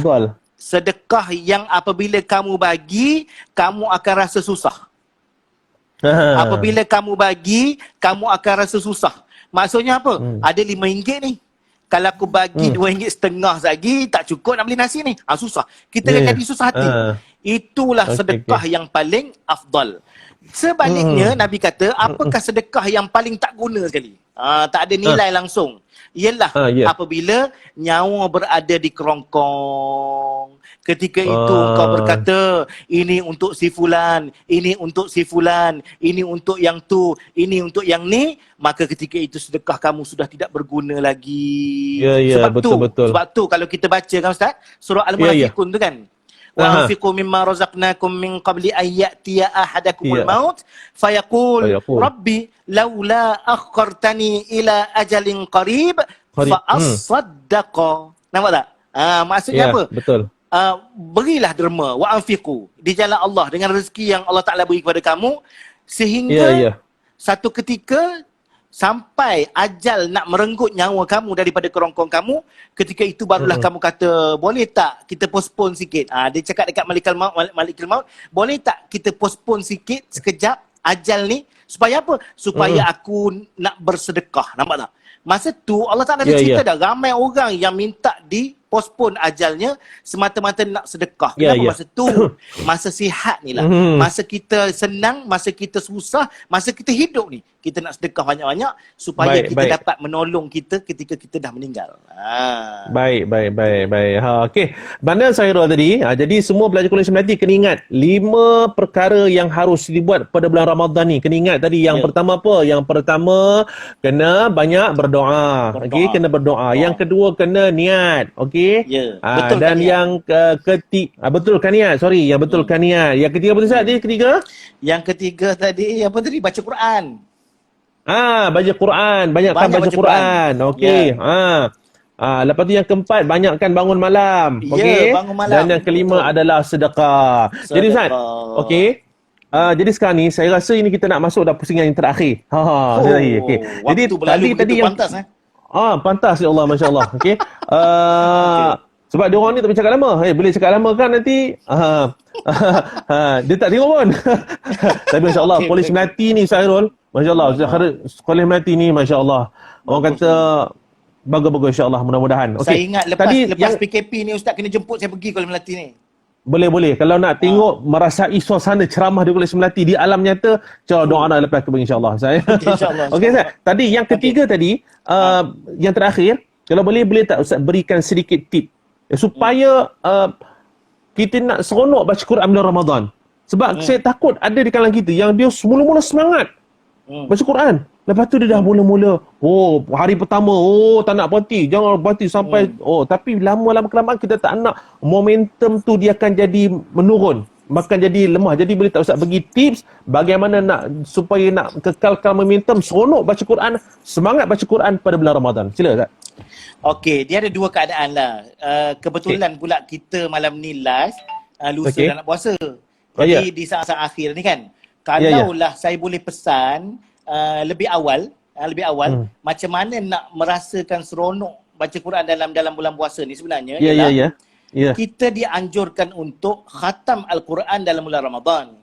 sedekah yang apabila kamu bagi, kamu akan rasa susah. Apabila kamu bagi, kamu akan rasa susah. Maksudnya apa? Ada RM5 ni. Kalau aku bagi RM2.5 lagi, tak cukup nak beli nasi ni. Susah. Kita akan jadi susah hati. Itulah sedekah yang paling afdal. Sebaliknya, Nabi kata, apakah sedekah yang paling tak guna sekali? Tak ada nilai langsung. Ialah apabila nyawa berada di kerongkong. Ketika itu kau berkata, ini untuk si fulan, ini untuk si fulan, ini untuk yang tu, ini untuk yang ni, maka ketika itu sedekah kamu sudah tidak berguna lagi. Sebab tu kalau kita baca kan Ustaz, surah Al-Munafiqun tu kan, wa anfiqu mimma razaqnakum min qabli an ya'tiya ahadakumul maut fayaqul rabbi laula akhartani ila ajalin qarib fa as-saddaqa. Nampak tak? Maksudnya apa?
Betul.
Berilah derma wa anfiqu di jalan Allah dengan rezeki yang Allah Taala beri kepada kamu sehingga satu ketika sampai ajal nak merenggut nyawa kamu daripada kerongkong kamu, ketika itu barulah kamu kata, boleh tak kita postpone sikit? Dia cakap dekat Malikul Maut, boleh tak kita postpone sikit sekejap ajal ni supaya apa? Supaya aku nak bersedekah. Nampak tak? Masa tu Allah Taala ada cerita dah, ramai orang yang minta postpone ajalnya semata-mata nak sedekah. Kenapa masa tu? Masa sihat ni lah. Masa kita senang, masa kita susah, masa kita hidup ni, kita nak sedekah banyak-banyak supaya kita dapat menolong kita ketika kita dah meninggal.
Baik. Okey. Mana Khairul tadi? Jadi semua pelajar Kolej Melati kena ingat 5 perkara yang harus dibuat pada bulan Ramadan ni. Kena ingat tadi yang pertama apa? Yang pertama kena banyak berdoa. Okey, kena berdoa. Yang kedua kena niat. Okey. Dan yang ketiga betulkan niat. Yang betulkan niat. Yang ketiga apa tadi?
Yang ketiga tadi apa tadi? Baca Quran.
Baca Quran, banyakkan baca Quran. Okey. Lepas tu yang keempat, banyakkan bangun malam. Okey. Dan yang kelima adalah sedekah. Jadi Ustaz, okey. Jadi sekarang ni saya rasa ini kita nak masuk dah pusingan yang terakhir.
Okey. Jadi tadi yang pantas
pantas ya Allah, masya-Allah. Okey. Sebab dia orang ni tak boleh cakap lama. Boleh cakap lama kan nanti dia tak tengok pun. Tapi masya-Allah, Kolej Melati ni Khairul, masya-Allah, Kolej Melati ni masya-Allah. Orang kata Bagus-bagus insya-Allah, mudah-mudahan.
Saya
Okey.
ingat lepas PKP ni Ustaz kena jemput saya pergi Kuala Melati ni.
Boleh. Kalau nak tengok merasai suasana ceramah di Kuala Melati di alam nyata, doa nak lepas ke insya-Allah. Saya.
Okey, insya-Allah.
Okey Ustaz. Tadi yang ketiga tadi, yang terakhir, kalau boleh tak Ustaz berikan sedikit tip supaya kita nak seronok baca Quran bulan Ramadan. Sebab saya takut ada di kalangan kita yang dia semula-mula semangat baca Quran. Lepas tu dia dah mula-mula, hari pertama, tak nak berhenti, jangan berhenti sampai, tapi lama-lama kelamaan kita tak nak momentum tu dia akan jadi menurun, bahkan jadi lemah. Jadi boleh tak Ustaz bagi tips bagaimana nak supaya nak kekalkan momentum, seronok baca Quran, semangat baca Quran pada bulan Ramadan. Sila Ustaz.
Okey, dia ada dua keadaan lah. Kebetulan pula kita malam ni live, lusa dah nak puasa. Jadi di saat-saat akhir ni kan, kalaulah saya boleh pesan lebih awal macam mana nak merasakan seronok baca Quran dalam bulan puasa ni sebenarnya kita dianjurkan untuk khatam Al-Quran dalam bulan Ramadan.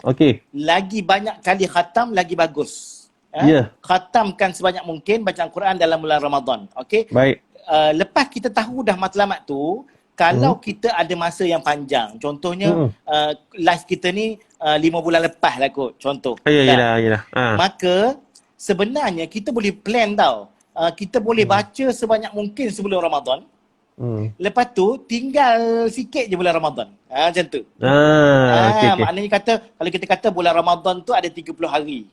Okey.
Lagi banyak kali khatam lagi bagus. Khatamkan sebanyak mungkin bacaan Quran dalam bulan Ramadan. Okey.
Baik.
Lepas kita tahu dah matlamat tu, kalau kita ada masa yang panjang, contohnya live kita ni 5 bulan lepas lah kot, contoh.
Yalah.
Maka sebenarnya kita boleh plan tau. Kita boleh baca sebanyak mungkin sebelum Ramadan. Lepas tu tinggal sikit je bulan Ramadan. Macam tu. Okay. Maknanya kalau kita kata bulan Ramadan tu ada 30 hari.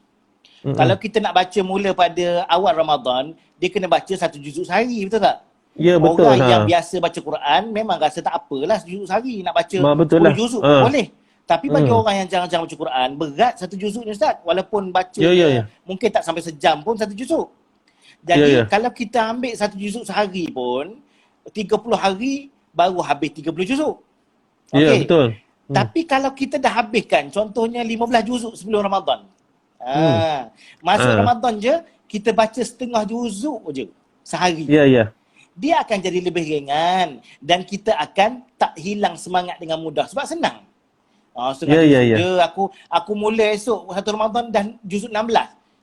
Kalau kita nak baca mula pada awal Ramadan, dia kena baca 1 juzuk sehari, betul tak?
Ya, betul.
Orang yang biasa baca Quran memang rasa tak apalah 1 juzuk sehari, nak baca 10 juzuk boleh. Tapi bagi orang yang jarang-jarang baca Quran, berat 1 juzuk ni Ustaz. Walaupun baca mungkin tak sampai sejam pun 1 juzuk. Jadi kalau kita ambil 1 juzuk sehari pun, 30 hari baru habis 30 juzuk.
Ya, betul.
Tapi kalau kita dah habiskan, contohnya 15 juzuk sebelum Ramadan. Masuk Ramadan je, kita baca setengah juzuk je sehari.
Ya.
Dia akan jadi lebih ringan dan kita akan tak hilang semangat dengan mudah sebab senang. Aku mula esok 1 Ramadan dah juzuk 16.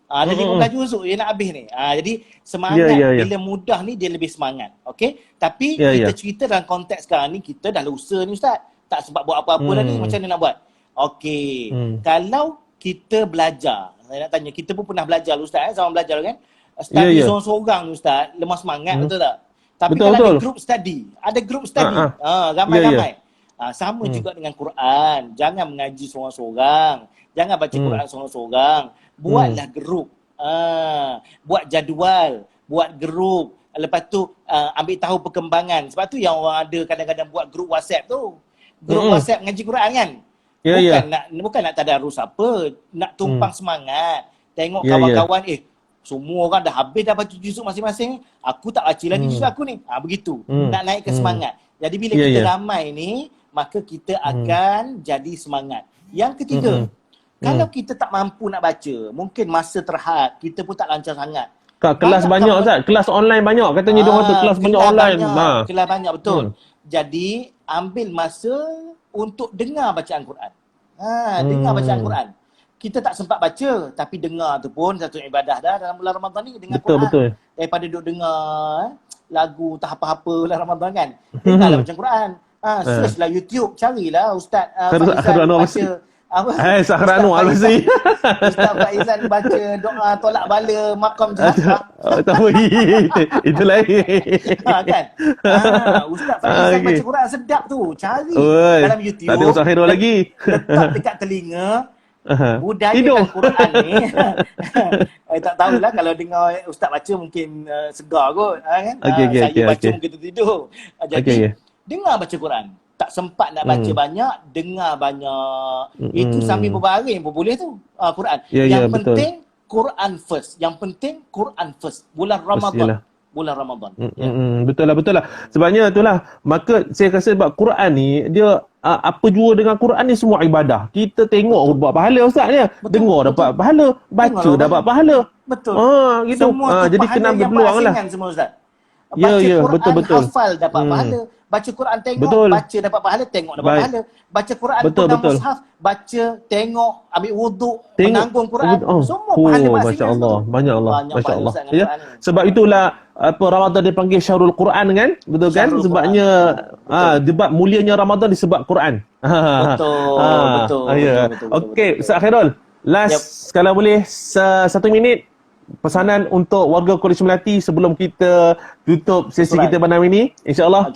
Ada 15 juzuk je nak habis ni. Jadi semangat bila mudah ni dia lebih semangat. Okey? Tapi kita cerita dalam konteks sekarang ni kita dah lusa ni Ustaz. Tak sempat buat apa-apa dah ni, macam mana nak buat? Okey. Kalau kita belajar, saya nak tanya, kita pun pernah belajar Ustaz zaman belajar kan? Study seorang-seorang Ustaz, lemah semangat betul tak? Tapi kalau ada group study, ramai-ramai. Sama juga dengan Quran. Jangan mengaji seorang-seorang. Jangan baca Quran seorang-seorang. Buatlah grup. Buat jadual. Buat grup. Lepas tu ambil tahu perkembangan. Sebab tu yang orang ada kadang-kadang buat grup WhatsApp tu. Grup WhatsApp mengaji Quran kan? Bukan nak tadarus apa. Nak tumpang semangat. Tengok kawan-kawan, semua orang dah habis dah baca juzuk masing-masing. Aku tak baca lagi juzuk aku ni. Begitu. Nak naikkan semangat. Jadi bila kita ramai ni, maka kita akan jadi semangat. Yang ketiga, kalau kita tak mampu nak baca, mungkin masa terhad, kita pun tak lancar sangat.
Kelas banyak Ustaz, kelas online banyak. Katanya dia kata kelas banyak online.
Kelas banyak, betul. Jadi, ambil masa untuk dengar bacaan Quran. Dengar bacaan Quran. Kita tak sempat baca, tapi dengar tu pun satu ibadah dah dalam bulan Ramadan ni, dengar Quran. Betul. Daripada duduk dengar lagu tak apa-apa bulan Ramadan kan. Dengarlah bacaan Quran. Search lah YouTube, carilah Ustaz Faizan baca
Sahran Al-Basri.
Ustaz Faizan baca doa tolak bala makam Jaafar.
Itu lain.
Kan? Ustaz Faizan baca Quran sedap tu. Cari dalam YouTube.
Tak ada Ustaz Khairul lagi.
Letak dekat telinga. Budayakan Quran ni. Tak tahulah kalau dengar Ustaz baca mungkin segar kot kan. Saya baca mungkin tertidur. Jadi dengar baca Quran. Tak sempat nak baca banyak, dengar banyak. Itu sambil berbaring pun boleh tu Quran. Yang penting Quran first. Yang penting Quran first. Bulan Ramadan. Bulan Ramadan.
Betul lah. Sebabnya itulah. Maka saya rasa sebab Quran ni, dia apa jua dengan Quran ni semua ibadah. Kita tengok buat pahala Ustaz ni. Dengar dapat pahala. Baca dapat pahala.
Betul.
Gitu.
Semua tu
jadi
pahala
kena
yang
berpeluang lah.
semua Ustaz.
Ya,
Baca
ya,
Quran
betul-betul.
hafal dapat pahala. Baca Quran tengok,
Betul.
baca dapat pahala, tengok dapat
Baik.
pahala. Baca Quran
Betul,
pegang
betul.
mushaf, baca, tengok, ambil wuduk,
Tengok.
menanggung Quran, semua pahala
Masya
masing-masing
Allah.
tu.
Banyak Allah.
Banyak
Masya
pahala
Allah.
Ustaz dengan
Ya.
Quran ni.
Sebab itulah apa Ramadan dipanggil Syahrul Quran kan? Betul kan?
Syahrul Quran.
Sebabnya
Betul.
sebab mulianya Ramadan disebab Quran.
Betul, betul,
Ya.
betul,
Okey,
betul.
Ustaz Khairul.
Yep.
Last kalau boleh 1 minit pesanan untuk warga Kolej Melati sebelum kita tutup sesi
Surat.
kita malam ini, insya-Allah.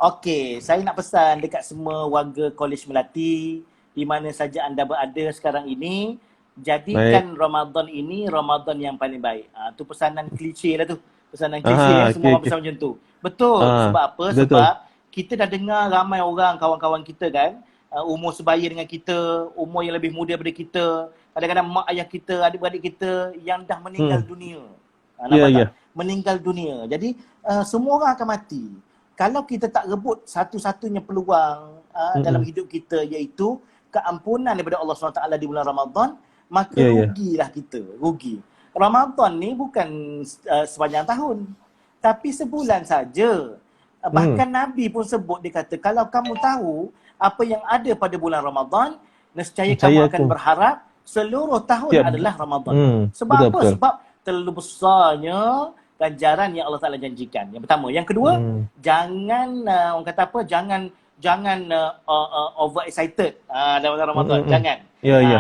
Okey, saya nak pesan dekat semua warga Kolej Melati di mana saja anda berada sekarang ini, jadikan Ramadan ini Ramadan yang paling baik. Tu pesanan klise lah tu. Pesanan klise yang semua orang pesan macam tu. Betul. Sebab apa?
Betul.
Sebab kita dah dengar ramai orang, kawan-kawan kita kan, umur sebaya dengan kita, umur yang lebih muda daripada kita, kadang-kadang mak ayah kita, adik-beradik kita yang dah meninggal dunia. Nampak tak? Meninggal dunia. Jadi semua orang akan mati. Kalau kita tak rebut satu-satunya peluang dalam hidup kita, iaitu keampunan daripada Allah SWT di bulan Ramadan, maka rugilah kita. Rugi. Ramadan ni bukan sepanjang tahun, tapi sebulan saja. Bahkan Nabi pun sebut, dia kata, kalau kamu tahu apa yang ada pada bulan Ramadan, nescaya kamu akan berharap seluruh tahun adalah Ramadan. Sebab apa? Sebab terlalu besarnya ganjaran yang Allah Taala janjikan. Yang pertama. Yang kedua, jangan orang kata apa? Jangan over excited dalam Ramadan. Jangan.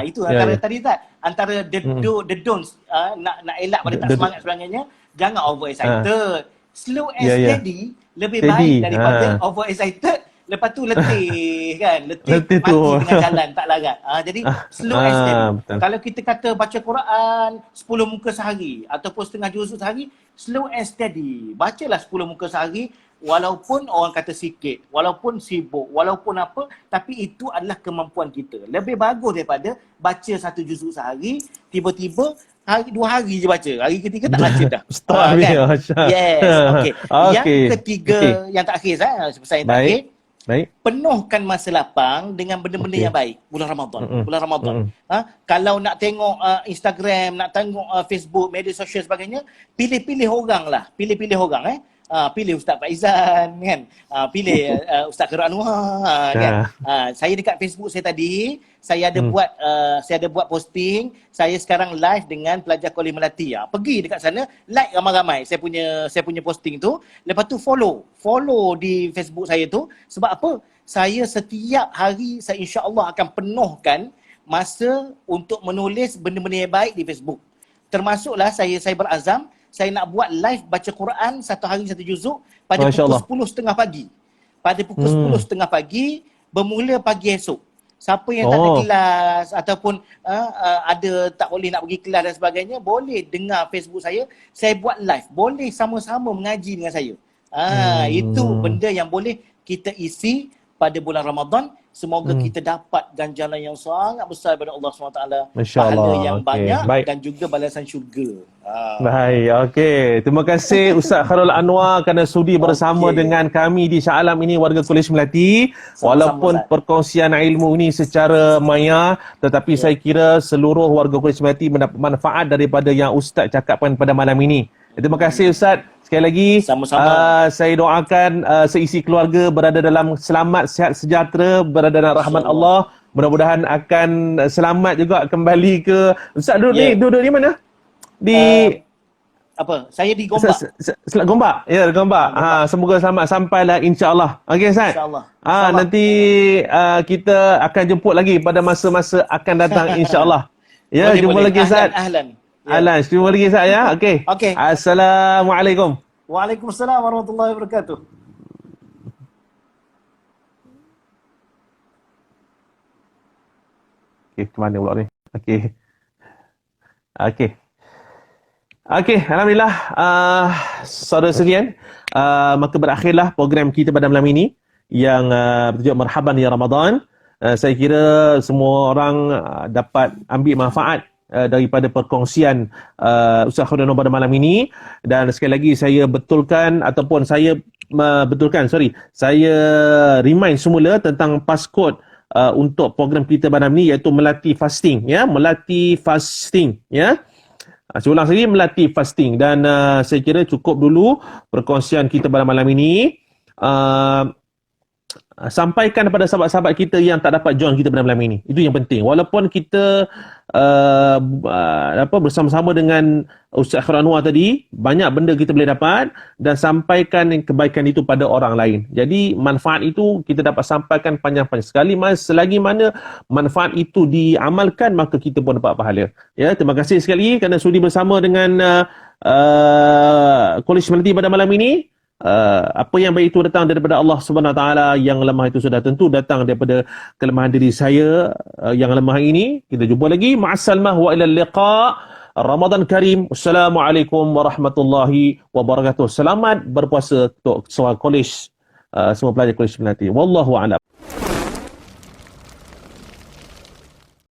Itu antara tadi tak? Antara the don'ts, nak elak pada tak semangat sebagainya, jangan over excited. Slow and steady lebih baik daripada over excited. Lepas tu letih kan, letih mati dengan jalan, tak larat. Jadi slow and steady.
Betul.
Kalau kita kata baca Quran 10 muka sehari ataupun setengah juzuk sehari, slow and steady. Bacalah 10 muka sehari, walaupun orang kata sikit, walaupun sibuk, walaupun apa, tapi itu adalah kemampuan kita. Lebih bagus daripada baca 1 juzuk sehari, tiba-tiba 2 hari je baca. Hari ketiga tak baca dah.
Kan?
Yes. Okay. Yang ketiga, yang terakhir saya terakhir.
Baik.
Penuhkan masa lapang dengan benda-benda yang baik bulan Ramadan. Bulan Ramadan. Kalau nak tengok Instagram, nak tengok Facebook, media sosial sebagainya, pilih-pilih orang lah. Pilih-pilih orang pilih Ustaz Faizan kan. Pilih Ustaz Khairul Anwar kan. Saya dekat Facebook saya tadi, saya ada buat posting, saya sekarang live dengan pelajar Kolej Melati. Pergi dekat sana, like ramai-ramai saya punya posting tu. Lepas tu follow di Facebook saya tu. Sebab apa? Saya setiap hari saya insya-Allah akan penuhkan masa untuk menulis benda-benda yang baik di Facebook. Termasuklah saya berazam saya nak buat live baca Quran 1 hari 1 juzuk pada pukul 10.30 pagi. Pada pukul 10.30 pagi, bermula pagi esok. Siapa yang tak ada kelas ataupun ada tak boleh nak pergi kelas dan sebagainya, boleh dengar Facebook saya buat live. Boleh sama-sama mengaji dengan saya. Itu benda yang boleh kita isi pada bulan Ramadan. Semoga kita dapat ganjaran yang sangat besar daripada Allah SWT. Pahala yang banyak dan juga balasan syurga.
Baik, okey. Terima kasih Ustaz Khairul Anwar kerana sudi bersama dengan kami di Shah Alam ini, warga Kolej Melati. Walaupun perkongsian ilmu ini secara maya, tetapi saya kira seluruh warga Kolej Melati mendapat manfaat daripada yang Ustaz cakapkan pada malam ini. Terima kasih Ustaz. Sekali lagi, saya doakan seisi keluarga berada dalam selamat, sihat, sejahtera, berada dalam rahmat Allah. Mudah-mudahan akan selamat juga kembali ke... Ustaz duduk di mana?
Saya di Gombak.
Gombak? Ya, Gombak. Semoga selamat sampailah insya-Allah. Okey Ustaz.
InsyaAllah.
Nanti kita akan jemput lagi pada masa-masa akan datang insya-Allah. Ya, jumpa lagi Ustaz.
Ahlan.
Jumpa lagi Ustaz ya. Okey. Assalamualaikum.
Waalaikumsalam warahmatullahi wabarakatuh.
Okey, ke mana pula ni? Okey, alhamdulillah saudara sekalian, maka berakhirlah program kita pada malam ini yang bertajuk Marhaban ya Ramadan. Saya kira semua orang dapat ambil manfaat daripada perkongsian Ustaz Khairul Anwar pada malam ini. Dan sekali lagi saya remind semula tentang passcode untuk program kita pada malam ini, iaitu Melati Fasting ya, Melati Fasting ya. Saya ulang lagi, melatih fasting. Dan saya kira cukup dulu perkongsian kita pada malam ini. Sampaikan kepada sahabat-sahabat kita yang tak dapat join kita pada malam ini. Itu yang penting. Walaupun kita bersama-sama dengan Ustaz Khairul Anwar tadi, banyak benda kita boleh dapat, dan sampaikan kebaikan itu pada orang lain. Jadi manfaat itu kita dapat sampaikan panjang-panjang sekali. Selagi mana manfaat itu diamalkan, maka kita pun dapat pahala. Ya, terima kasih sekali kerana sudi bersama dengan College Melati pada malam ini. Apa yang baik itu datang daripada Allah Subhanahu Wa Taala, yang lemah itu sudah tentu datang daripada kelemahan diri saya yang lemah ini. Kita jumpa lagi. Ma'assalamah wa ilal liqa. Ramadan Karim. Wassalamualaikum warahmatullahi wabarakatuh. Selamat berpuasa untuk semua college, semua pelajar College Melati. Wallahu a'lam.